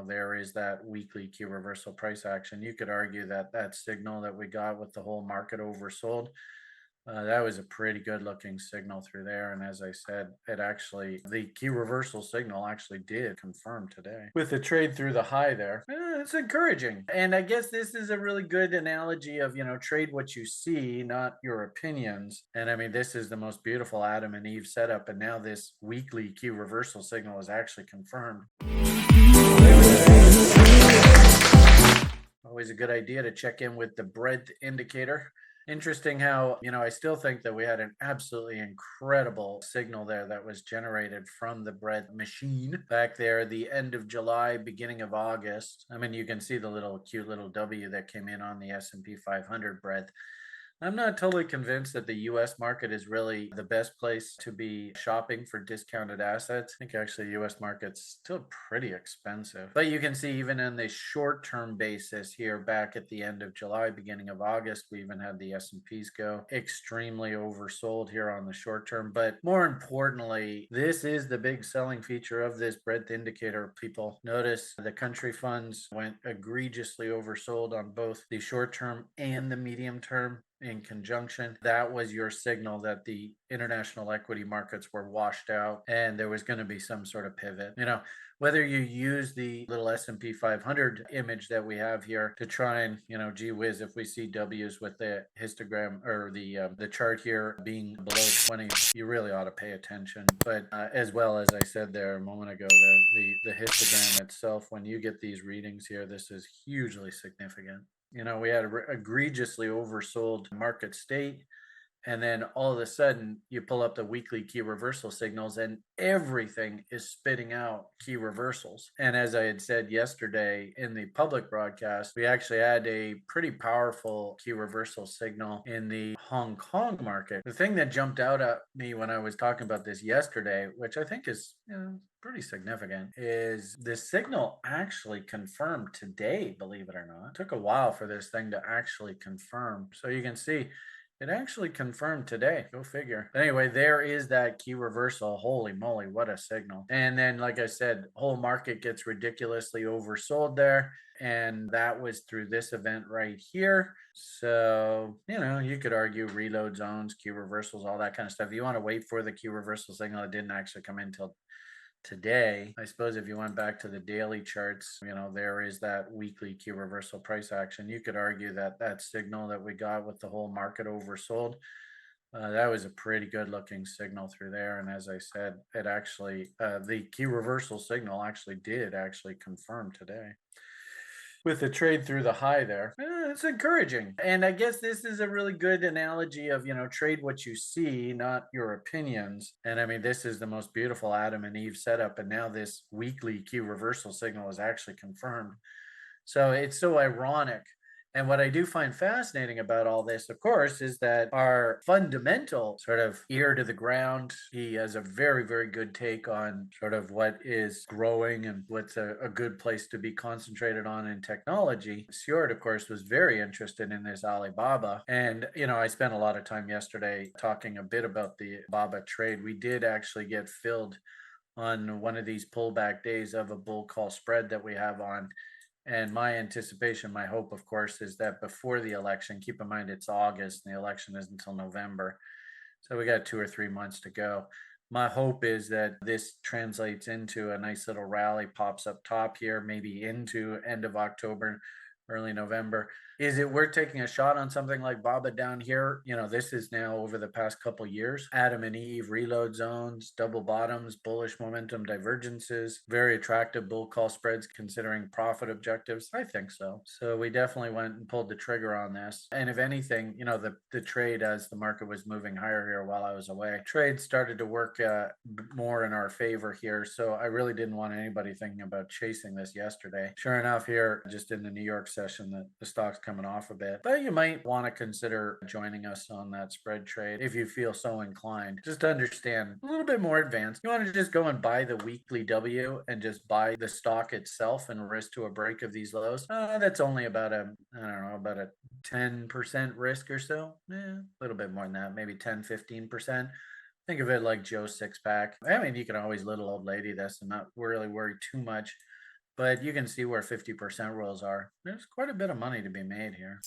there is that weekly key reversal price action. You could argue that that signal that we got with the whole market oversold, that was a pretty good looking signal through there. And as I said, the key reversal signal actually did confirm today with the trade through the high there. It's encouraging. And I guess this is a really good analogy of, trade what you see, not your opinions. And I mean, this is the most beautiful Adam and Eve setup. And now this weekly key reversal signal is actually confirmed. Always a good idea to check in with the breadth indicator. Interesting how, I still think that we had an absolutely incredible signal there that was generated from the breadth machine back there, the end of July, beginning of August. I mean, you can see the little cute little W that came in on the S&P 500 breadth. I'm not totally convinced that the US market is really the best place to be shopping for discounted assets. I think actually the US market's still pretty expensive. But you can see even in the short-term basis here back at the end of July, beginning of August, we even had the S&Ps go extremely oversold here on the short term. But more importantly, this is the big selling feature of this breadth indicator. People notice the country funds went egregiously oversold on both the short term and the medium term in conjunction. That was your signal that the international equity markets were washed out and there was going to be some sort of pivot. Whether you use the little S&P 500 image that we have here to try and, gee whiz, if we see W's with the histogram or the chart here being below 20, you really ought to pay attention. But as well as I said there a moment ago, the histogram itself, when you get these readings here, this is hugely significant. We had egregiously oversold market state. And then all of a sudden you pull up the weekly key reversal signals and everything is spitting out key reversals. And as I had said yesterday in the public broadcast, we actually had a pretty powerful key reversal signal in the Hong Kong market. The thing that jumped out at me when I was talking about this yesterday, which I think is, pretty significant, is the signal actually confirmed today, believe it or not. It took a while for this thing to actually confirm. So you can see it actually confirmed today. Go figure. But anyway, there is that key reversal. Holy moly, what a signal. And then, like I said, whole market gets ridiculously oversold there. And that was through this event right here. So, you could argue reload zones, key reversals, all that kind of stuff. You want to wait for the key reversal signal. It didn't actually come in until today. I suppose if you went back to the daily charts, there is that weekly key reversal price action. You could argue that that signal that we got with the whole market oversold, that was a pretty good looking signal through there. And as I said, the key reversal signal actually did confirm today with the trade through the high there. It's encouraging. And I guess this is a really good analogy of, trade what you see, not your opinions. And I mean, this is the most beautiful Adam and Eve setup. And now this weekly key reversal signal is actually confirmed. So it's so ironic. And what I do find fascinating about all this, of course, is that our fundamental sort of ear to the ground, he has a very, very good take on sort of what is growing and what's a good place to be concentrated on in technology. Stewart, of course, was very interested in this Alibaba. And, I spent a lot of time yesterday talking a bit about the Baba trade. We did actually get filled on one of these pullback days of a bull call spread that we have on. And my anticipation, my hope, of course, is that before the election, keep in mind it's August and the election isn't until November. So we got 2 or 3 months to go. My hope is that this translates into a nice little rally, pops up top here, maybe into end of October, early November. Is it worth taking a shot on something like Baba down here? This is now over the past couple years. Adam and Eve, reload zones, double bottoms, bullish momentum divergences, very attractive bull call spreads considering profit objectives. I think so. So we definitely went and pulled the trigger on this. And if anything, the trade as the market was moving higher here while I was away, trade started to work more in our favor here. So I really didn't want anybody thinking about chasing this yesterday. Sure enough, here just in the New York session, the stock's coming off a bit, but you might want to consider joining us on that spread trade if you feel so inclined. Just to understand a little bit more advanced, you want to just go and buy the weekly W and just buy the stock itself and risk to a break of these lows. That's only about a 10% risk or so. A little bit more than that, maybe 10-15%. Think of it like Joe's six pack. I mean, you can always little old lady this and not really worry too much but you can see where 50% rules are. There's quite a bit of money to be made here.